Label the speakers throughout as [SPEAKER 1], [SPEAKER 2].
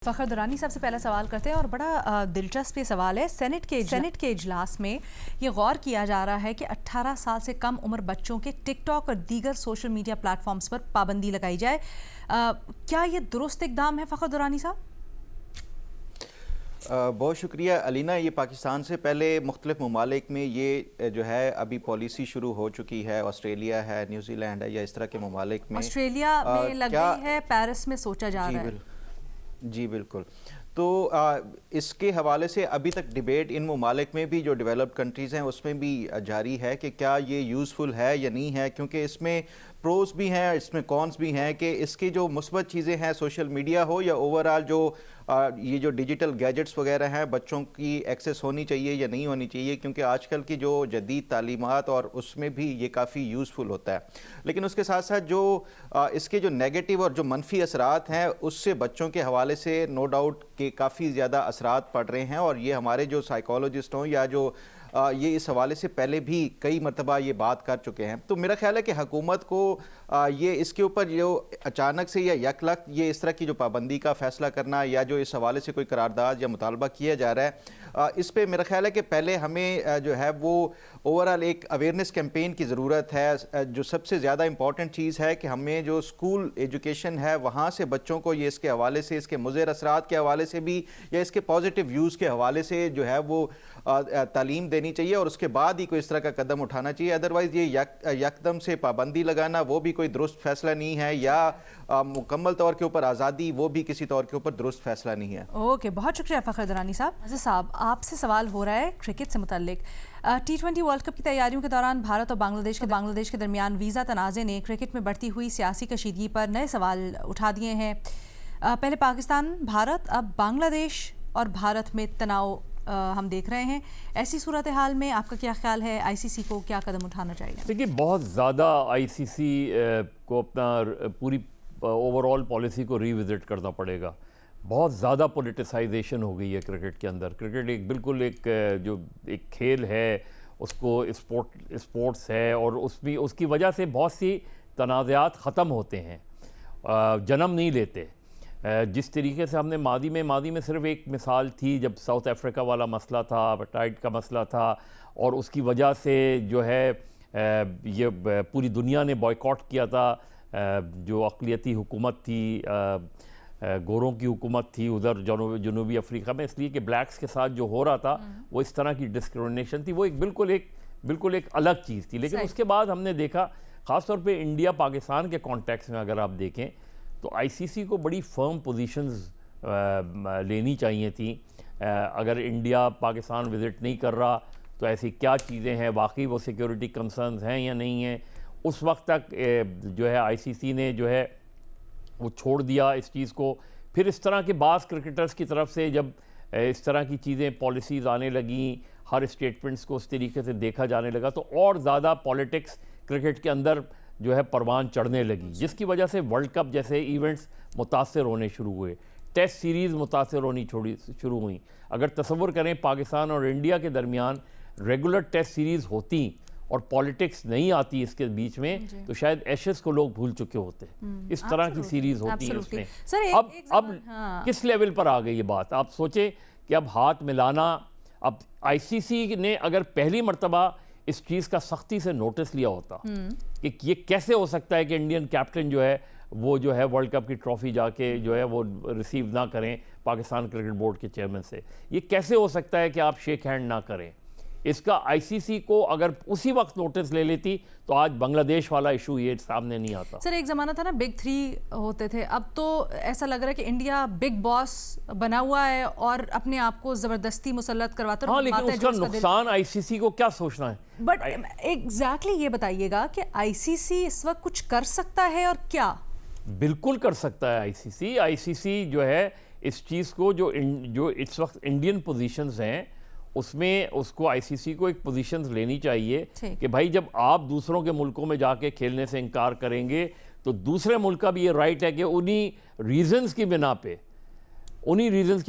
[SPEAKER 1] فخر درانی صاحب سے پہلا سوال کرتے ہیں اور بڑا دلچسپ یہ سوال ہے۔ سینٹ کے اجلاس میں یہ غور کیا جا رہا ہے کہ 18 سال سے کم عمر بچوں کے ٹک ٹاک اور دیگر سوشل میڈیا پلیٹ فارمز پر پابندی لگائی جائے۔ کیا یہ درست اقدام ہے فخر درانی صاحب؟
[SPEAKER 2] بہت شکریہ علینا۔ یہ پاکستان سے پہلے مختلف ممالک میں یہ جو ہے ابھی پالیسی شروع ہو چکی ہے، آسٹریلیا ہے، نیوزی لینڈ ہے، یا اس طرح کے ممالک میں
[SPEAKER 1] آسٹریلیا میں لگ گئی ہے، پیرس میں سوچا جا رہا ہے۔
[SPEAKER 2] جی بالکل۔ تو اس کے حوالے سے ابھی تک ڈیبیٹ ان ممالک میں بھی جو ڈیولپڈ کنٹریز ہیں اس میں بھی جاری ہے کہ کیا یہ یوزفل ہے یا نہیں ہے، کیونکہ اس میں پروز بھی ہیں، اس میں کونس بھی ہیں کہ اس کی جو مثبت چیزیں ہیں سوشل میڈیا ہو یا اوورآل جو یہ جو ڈیجیٹل گیجٹس وغیرہ ہیں بچوں کی ایکسیس ہونی چاہیے یا نہیں ہونی چاہیے، کیونکہ آج کل کی جو جدید تعلیمات اور اس میں بھی یہ کافی یوزفل ہوتا ہے۔ لیکن اس کے ساتھ ساتھ جو اس کے جو نیگیٹو اور جو منفی اثرات ہیں اس سے بچوں کے حوالے سے نو ڈاؤٹ کہ کافی زیادہ اثرات پڑ رہے ہیں، اور یہ ہمارے جو سائیکالوجسٹ ہوں یا جو یہ اس حوالے سے پہلے بھی کئی مرتبہ یہ بات کر چکے ہیں۔ تو میرا خیال ہے کہ حکومت کو یہ اس کے اوپر جو اچانک سے یا یک لخت یہ اس طرح کی جو پابندی کا فیصلہ کرنا یا جو اس حوالے سے کوئی قرارداد یا مطالبہ کیا جا رہا ہے، اس پہ میرا خیال ہے کہ پہلے ہمیں جو ہے وہ اوورآل ایک اویئرنیس کیمپین کی ضرورت ہے۔ جو سب سے زیادہ امپورٹنٹ چیز ہے کہ ہمیں جو اسکول ایجوکیشن ہے وہاں سے بچوں کو یہ اس کے حوالے سے، اس کے مضر اثرات کے حوالے سے بھی یا اس کے پازیٹیو ویوز کے حوالے سے جو ہے وہ تعلیم دینی چاہیے، اور اس کے بعد ہی کوئی اس طرح کا قدم اٹھانا چاہیے۔ ادروائز یہ یکدم سے پابندی لگانا وہ بھی کوئی درست فیصلہ نہیں ہے، یا مکمل طور کے اوپر آزادی وہ بھی کسی طور کے اوپر درست فیصلہ نہیں ہے۔
[SPEAKER 1] اوکے، بہت شکریہ فخر درانی صاحب۔ عزیز صاحب، آپ سے سوال ہو رہا ہے کرکٹ سے متعلق۔ T20 ورلڈ کپ کی تیاریوں کے دوران بھارت اور بنگلہ دیش کے درمیان ویزا تنازع نے کرکٹ میں بڑھتی ہوئی سیاسی کشیدگی پر نئے سوال اٹھا دیے ہیں۔ پہلے پاکستان، بھارت، اب بنگلہ دیش اور بھارت میں تناؤ ہم دیکھ رہے ہیں۔ ایسی صورتحال میں آپ کا کیا خیال ہے، آئی سی سی کو کیا قدم اٹھانا چاہیے؟
[SPEAKER 3] دیکھیے، بہت زیادہ آئی سی سی کو اپنا پوری اوورآل پالیسی کو ری وزٹ کرنا پڑے گا۔ بہت زیادہ پولیٹیسائزیشن ہو گئی ہے کرکٹ کے اندر۔ کرکٹ ایک بالکل جو ایک کھیل ہے، اس کو اسپورٹس ہے، اور اس کی وجہ سے بہت سی تنازعات ختم ہوتے ہیں، جنم نہیں لیتے۔ جس طریقے سے ہم نے ماضی میں صرف ایک مثال تھی جب ساؤتھ افریقہ والا مسئلہ تھا، اپارٹائڈ کا مسئلہ تھا، اور اس کی وجہ سے جو ہے یہ پوری دنیا نے بائیکاٹ کیا تھا۔ جو اقلیتی حکومت تھی، گوروں کی حکومت تھی ادھر جنوبی افریقہ میں، اس لیے کہ بلیکس کے ساتھ جو ہو رہا تھا وہ اس طرح کی ڈسکریمنیشن تھی، وہ بالکل ایک الگ چیز تھی۔ لیکن اس کے بعد ہم نے دیکھا، خاص طور پہ انڈیا پاکستان کے کانٹیکس میں اگر آپ دیکھیں تو آئی سی سی کو بڑی فرم پوزیشنز لینی چاہیے تھیں۔ اگر انڈیا پاکستان وزٹ نہیں کر رہا تو ایسی کیا چیزیں ہیں، واقعی وہ سیکیورٹی کنسرنز ہیں یا نہیں ہیں۔ اس وقت تک جو ہے آئی سی سی نے جو ہے وہ چھوڑ دیا اس چیز کو۔ پھر اس طرح کے بعض کرکٹرز کی طرف سے جب اس طرح کی چیزیں پالیسیز آنے لگیں، ہر اسٹیٹمنٹس کو اس طریقے سے دیکھا جانے لگا، تو اور زیادہ پالیٹکس کرکٹ کے اندر جو ہے پروان چڑھنے لگی، جس کی وجہ سے ورلڈ کپ جیسے ایونٹس متاثر ہونے شروع ہوئے، ٹیسٹ سیریز متاثر ہونی شروع ہوئیں۔ اگر تصور کریں پاکستان اور انڈیا کے درمیان ریگولر ٹیسٹ سیریز ہوتی اور پالیٹکس نہیں آتی اس کے بیچ میں، تو شاید ایشز کو لوگ بھول چکے ہوتے۔ اس طرح کی سیریز ہوتی ہیں اس میں۔ اب کس لیول پر آ گئی یہ بات، آپ سوچیں کہ اب ہاتھ ملانا، اب آئی سی سی نے اگر پہلی مرتبہ اس چیز کا سختی سے نوٹس لیا ہوتا کہ یہ کیسے ہو سکتا ہے کہ انڈین کیپٹن جو ہے وہ جو ہے ورلڈ کپ کی ٹرافی جا کے جو ہے وہ ریسیو نہ کریں پاکستان کرکٹ بورڈ کے چیئرمین سے، یہ کیسے ہو سکتا ہے کہ آپ شیک ہینڈ نہ کریں، اس کا آئی سی سی کو اگر اسی وقت نوٹس لے لیتی تو آج بنگلہ دیش والا ایشو یہ سامنے نہیں آتا۔
[SPEAKER 1] سر، ایک زمانہ تھا نا بگ 3 ہوتے تھے، اب تو ایسا لگ رہا ہے کہ انڈیا بگ باس بنا ہوا ہے اور اپنے آپ کو زبردستی مسلط کرواتا ہے۔
[SPEAKER 3] ہاں، لیکن اس کا نقصان آئی سی سی کو کیا سوچنا ہے؟
[SPEAKER 1] بٹ ایگزیکٹلی یہ بتائیے گا کہ آئی سی سی اس وقت کچھ کر سکتا ہے اور کیا؟
[SPEAKER 3] بالکل کر سکتا ہے آئی سی سی جو ہے اس چیز کو جو اس وقت انڈین پوزیشنز ہیں اس میں اس کو آئی سی سی کو ایک پوزیشنز لینی چاہیے کہ بھائی جب آپ دوسروں کے ملکوں میں جا کے کھیلنے سے انکار کریں گے تو دوسرے ملک کا بھی یہ رائٹ ہے کہ انہی ریزنز کی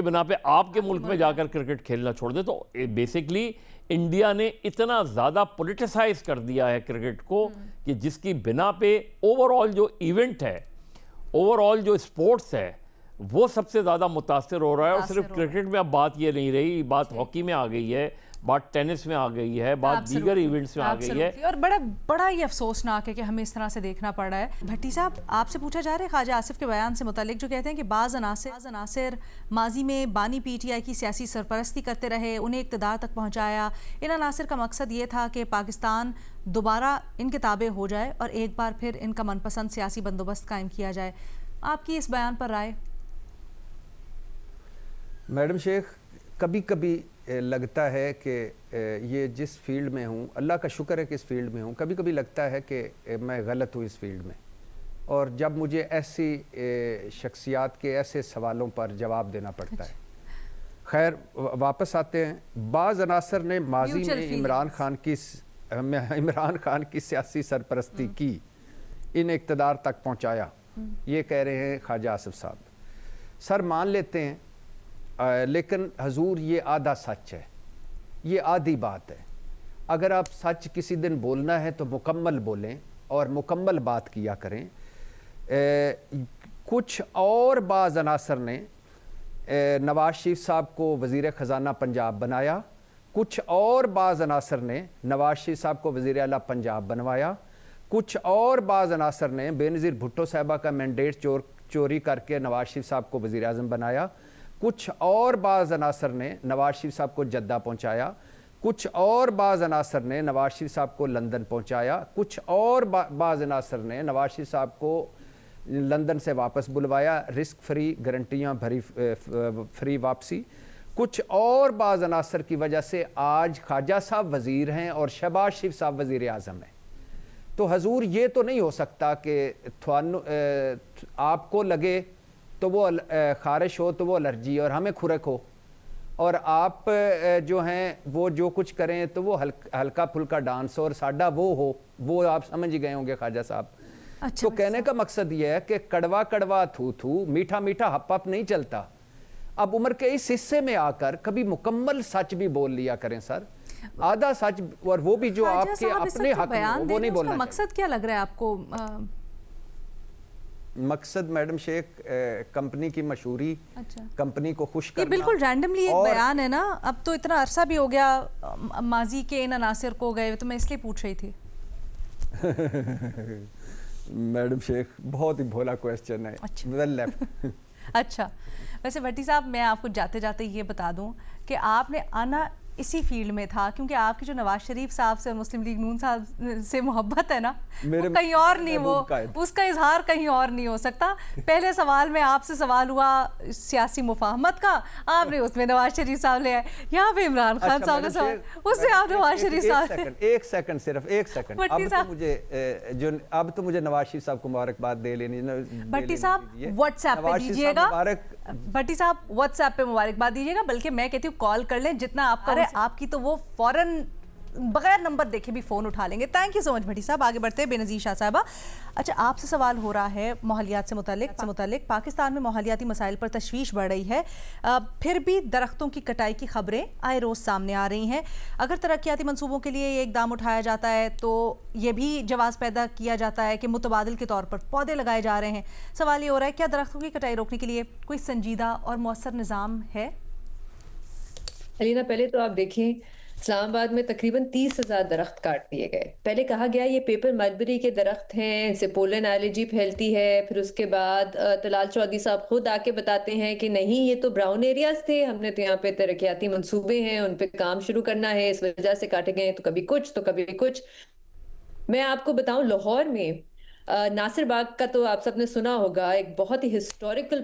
[SPEAKER 3] بنا پہ آپ کے ملک میں جا کر کرکٹ کھیلنا چھوڑ دیں۔ تو بیسکلی انڈیا نے اتنا زیادہ پولیٹیسائز کر دیا ہے کرکٹ کو کہ جس کی بنا پہ اوورآل جو ایونٹ ہے، اوورآل جو اسپورٹس ہے، وہ سب سے زیادہ متاثر ہو رہا ہے. اور
[SPEAKER 1] متاثر
[SPEAKER 3] صرف
[SPEAKER 1] ہو رہا ہے.
[SPEAKER 3] کرکٹ میں اب بات یہ نہیں رہی, بات ہاکی میں آ گئی ہے, بات ٹینس میں آ گئی ہے, بات دیگر ایونٹس میں آ گئی ہے.
[SPEAKER 1] اور بڑا ہی افسوسناک ہے کہ ہمیں اس طرح سے دیکھنا پڑ رہا ہے. بھٹی صاحب, آپ سے پوچھا جا رہا ہے خواجہ آصف کے بیان سے متعلق, جو کہتے ہیں کہ بعض عناصر ماضی میں بانی پی ٹی آئی کی سیاسی سرپرستی کرتے رہے, انہیں اقتدار تک پہنچایا. ان عناصر کا مقصد یہ تھا کہ پاکستان دوبارہ ان کے تابع ہو جائے اور ایک بار پھر ان کا من پسند سیاسی بندوبست قائم کیا جائے. آپ کی اس بیان پر رائے؟
[SPEAKER 4] میڈم شیخ, کبھی کبھی لگتا ہے کہ یہ جس فیلڈ میں ہوں, اللہ کا شکر ہے کہ اس فیلڈ میں ہوں, کبھی کبھی لگتا ہے کہ میں غلط ہوں اس فیلڈ میں. اور جب مجھے ایسی شخصیات کے ایسے سوالوں پر جواب دینا پڑتا ہے. خیر, واپس آتے ہیں. بعض عناصر نے ماضی میں عمران خان کی سیاسی سرپرستی کی, ان اقتدار تک پہنچایا, یہ کہہ رہے ہیں خواجہ آصف صاحب. سر مان لیتے ہیں, لیکن حضور یہ آدھا سچ ہے, یہ آدھی بات ہے. اگر آپ سچ کسی دن بولنا ہے تو مکمل بولیں اور مکمل بات کیا کریں. کچھ اور بعض عناصر نے نواز شریف صاحب کو وزیر خزانہ پنجاب بنایا, کچھ اور بعض عناصر نے نواز شریف صاحب کو وزیر اعلیٰ پنجاب بنوایا, کچھ اور بعض عناصر نے بے نظیر بھٹو صاحبہ کا مینڈیٹ چوری کر کے نواز شریف صاحب کو وزیر اعظم بنایا, کچھ اور بعض عناصر نے نواز شریف صاحب کو جدہ پہنچایا, کچھ اور بعض عناصر نے نواز شریف صاحب کو لندن پہنچایا, کچھ اور بعض عناصر نے نواز شریف صاحب کو لندن سے واپس بلوایا, رسک فری, گارنٹیاں بھری, فری واپسی. کچھ اور بعض عناصر کی وجہ سے آج خواجہ صاحب وزیر ہیں اور شہباز شریف صاحب وزیر اعظم ہیں. تو حضور یہ تو نہیں ہو سکتا کہ آپ کو لگے تو وہ خارش ہو تو وہ الرجی اور ہمیں کھرک ہو, اور آپ جو ہیں وہ جو کچھ کریں تو وہ ہلکا پھلکا ڈانس اور ساڈا وہ ہو, وہ آپ سمجھ گئے ہوں گے خواجہ صاحب. تو کہنے کا مقصد یہ ہے کہ کڑوا کڑوا تھو تھو, میٹھا میٹھا ہپ ہپ نہیں چلتا. اب عمر کے اس حصے میں آ کر کبھی مکمل سچ بھی بول لیا کریں سر. آدھا سچ, اور وہ بھی جو آپ کے اپنے حق میں ہو, وہ نہیں بولنا چاہیے.
[SPEAKER 1] مقصد کیا لگ رہا ہے آپ کو؟
[SPEAKER 4] مقصد میڈم شیخ کمپنی کی مشہوری, کمپنی کو خوش کرنا.
[SPEAKER 1] یہ بالکل رینڈملی ایک بیان ہے نا, اب تو اتنا عرصہ بھی ہو گیا ماضی کے ان عناصر کو گئے, تو میں اس لیے پوچھ رہی تھی.
[SPEAKER 4] میڈم شیخ بہت ہی بھولا کویسچن ہے. Well left.
[SPEAKER 1] اچھا, ویسے بھٹی صاحب میں آپ کو جاتے جاتے یہ بتا دوں کہ آپ نے آنا اسی فیلڈ میں تھا, کیونکہ آپ کی جو نواز شریف صاحب سے اور مسلم لیگ نون صاحب سے محبت ہے نا, وہ کہیں اور نہیں, وہ اس کا اظہار کہیں اور نہیں ہو سکتا. پہلے سوال میں آپ سے سوال ہوا سیاسی مفاہمت کا, آپ نے اس میں نواز شریف صاحب لے آئے. یہاں پہ عمران خان صاحب کا سوال, اس سے آپ نواز شریف صاحب.
[SPEAKER 4] ایک سیکنڈ, صرف ایک سیکنڈ. اب تو مجھے نواز شریف صاحب کو مبارکباد دے لینی.
[SPEAKER 1] بھٹی صاحب واٹس ایپ پہ دیجیے گا, بھٹی صاحب واٹس ایپ پہ مبارکباد دیجیے گا, بلکہ میں کہتی ہوں کال کر لیں, جتنا آپ کریں آپ کی تو وہ فوراً بغیر نمبر دیکھے بھی فون اٹھا لیں گے. تھینک یو سو مچ بھٹی صاحب. آگے بڑھتے ہیں بے نظیر شاہ صاحبہ. اچھا, آپ سے سوال ہو رہا ہے ماحولیات سے متعلق. پاکستان میں ماحولیاتی مسائل پر تشویش بڑھ رہی ہے, پھر بھی درختوں کی کٹائی کی خبریں آئے روز سامنے آ رہی ہیں. اگر ترقیاتی منصوبوں کے لیے یہ اقدام اٹھایا جاتا ہے تو یہ بھی جواز پیدا کیا جاتا ہے کہ متبادل کے طور پر پودے لگائے جا رہے ہیں. سوال یہ ہو رہا ہے, کیا درختوں کی کٹائی روکنے کے لیے کوئی سنجیدہ اور مؤثر نظام ہے؟
[SPEAKER 5] علینا, پہلے تو آپ دیکھیں اسلام آباد میں تقریباً 30,000 درخت کاٹ دیے گئے. پہلے کہا گیا یہ پیپر ملبری کے درخت ہیں, ان سے پولن الرجی پھیلتی ہے. پھر اس کے بعد طلال چودھری صاحب خود آ کے بتاتے ہیں کہ نہیں, یہ تو براؤن ایریاز تھے, ہم نے تو یہاں پہ ترقیاتی منصوبے ہیں, ان پہ کام شروع کرنا ہے, اس وجہ سے کاٹے گئے. تو کبھی کچھ تو کبھی کچھ. میں آپ کو بتاؤں, لاہور میں ناصر باغ کا تو آپ سب نے سنا ہوگا, ایک بہت ہی ہسٹوریکل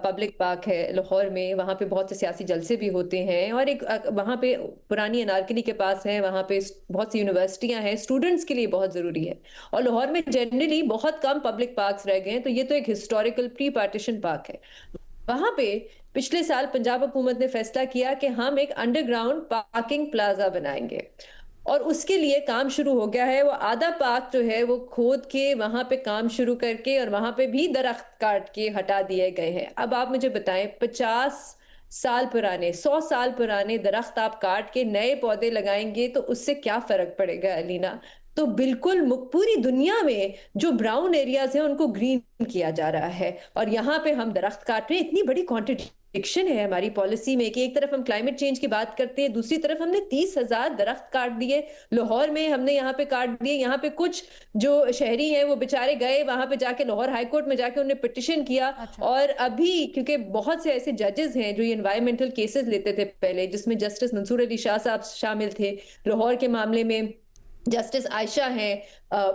[SPEAKER 5] پبلک پارک ہے لاہور میں. وہاں پہ بہت سے سیاسی جلسے بھی ہوتے ہیں, اور ایک وہاں پہ پرانی انارکلی کے پاس ہے, وہاں پہ بہت سی یونیورسٹیاں ہیں, اسٹوڈنٹس کے لیے بہت ضروری ہے. اور لاہور میں جنرلی بہت کم پبلک پارکس رہ گئے ہیں, تو یہ تو ایک ہسٹوریکل پری پارٹیشن پارک ہے. وہاں پہ پچھلے سال پنجاب حکومت نے فیصلہ کیا کہ ہم ایک انڈر گراؤنڈ پارکنگ پلازا بنائیں گے, اور اس کے لیے کام شروع ہو گیا ہے. وہ آدھا پارک جو ہے وہ کھود کے وہاں پہ کام شروع کر کے, اور وہاں پہ بھی درخت کاٹ کے ہٹا دیے گئے ہیں. اب آپ مجھے بتائیں, 50 سال پرانے, 100 سال پرانے درخت آپ کاٹ کے نئے پودے لگائیں گے تو اس سے کیا فرق پڑے گا علینا؟ تو بالکل پوری دنیا میں جو براؤن ایریاز ہیں ان کو گرین کیا جا رہا ہے، اور یہاں پہ ہم درخت کاٹ رہے ہیں. اتنی بڑی کانٹرڈکشن ہے ہماری پالیسی میں کہ ایک طرف ہم کلائمیٹ چینج کی بات کرتے ہیں، دوسری طرف ہم نے 30,000 درخت کاٹ دیے. لاہور میں ہم نے یہاں پہ کاٹ دیے. یہاں پہ کچھ جو شہری ہیں وہ بیچارے گئے وہاں پہ جا کے لاہور ہائی کورٹ میں جا کے انہوں نے پٹیشن کیا. اور ابھی کیونکہ بہت سے ایسے ججز ہیں جو یہ انوائرمنٹل کیسز لیتے تھے پہلے، جس میں جسٹس منصور علی شاہ صاحب شامل تھے. لاہور کے معاملے میں جسٹس عائشہ ہیں،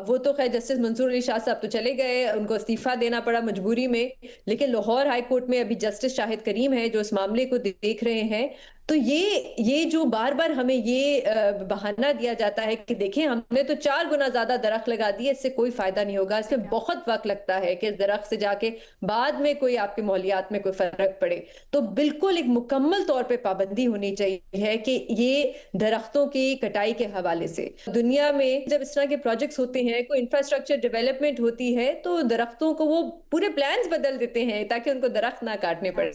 [SPEAKER 5] وہ تو خیر جسٹس منصور علی شاہ صاحب تو چلے گئے، ان کو استعفیٰ دینا پڑا مجبوری میں. لیکن لاہور ہائی کورٹ میں ابھی جسٹس شاہد کریم ہے جو اس معاملے کو دیکھ رہے ہیں. تو یہ جو بار بار ہمیں یہ بہانہ دیا جاتا ہے کہ دیکھیں ہم نے تو 4 گنا زیادہ درخت لگا دیے، اس سے کوئی فائدہ نہیں ہوگا. اس میں بہت وقت لگتا ہے کہ اس درخت سے جا کے بعد میں کوئی آپ کے ماحولیات میں کوئی فرق پڑے. تو بالکل ایک مکمل طور پہ پابندی ہونی چاہیے کہ یہ درختوں کی کٹائی کے حوالے سے دنیا میں جب اس طرح کے پروجیکٹس ہوتے ہیں، کوئی انفراسٹرکچر ڈیولپمنٹ ہوتی ہے تو درختوں کو وہ پورے پلانز بدل دیتے ہیں تاکہ ان کو درخت نہ کاٹنے پڑے.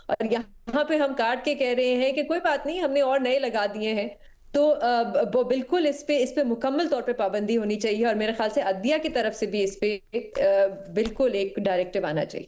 [SPEAKER 5] اور یہاں پہ ہم کاٹ کے کہہ رہے ہیں کہ کوئی بات نہیں، ہم نے اور نئے لگا دیے ہیں. تو بالکل اس پہ مکمل طور پہ پابندی ہونی چاہیے، اور میرے خیال سے عدلیہ کی طرف سے بھی اس پہ بالکل ایک ڈائریکٹیو آنا چاہیے.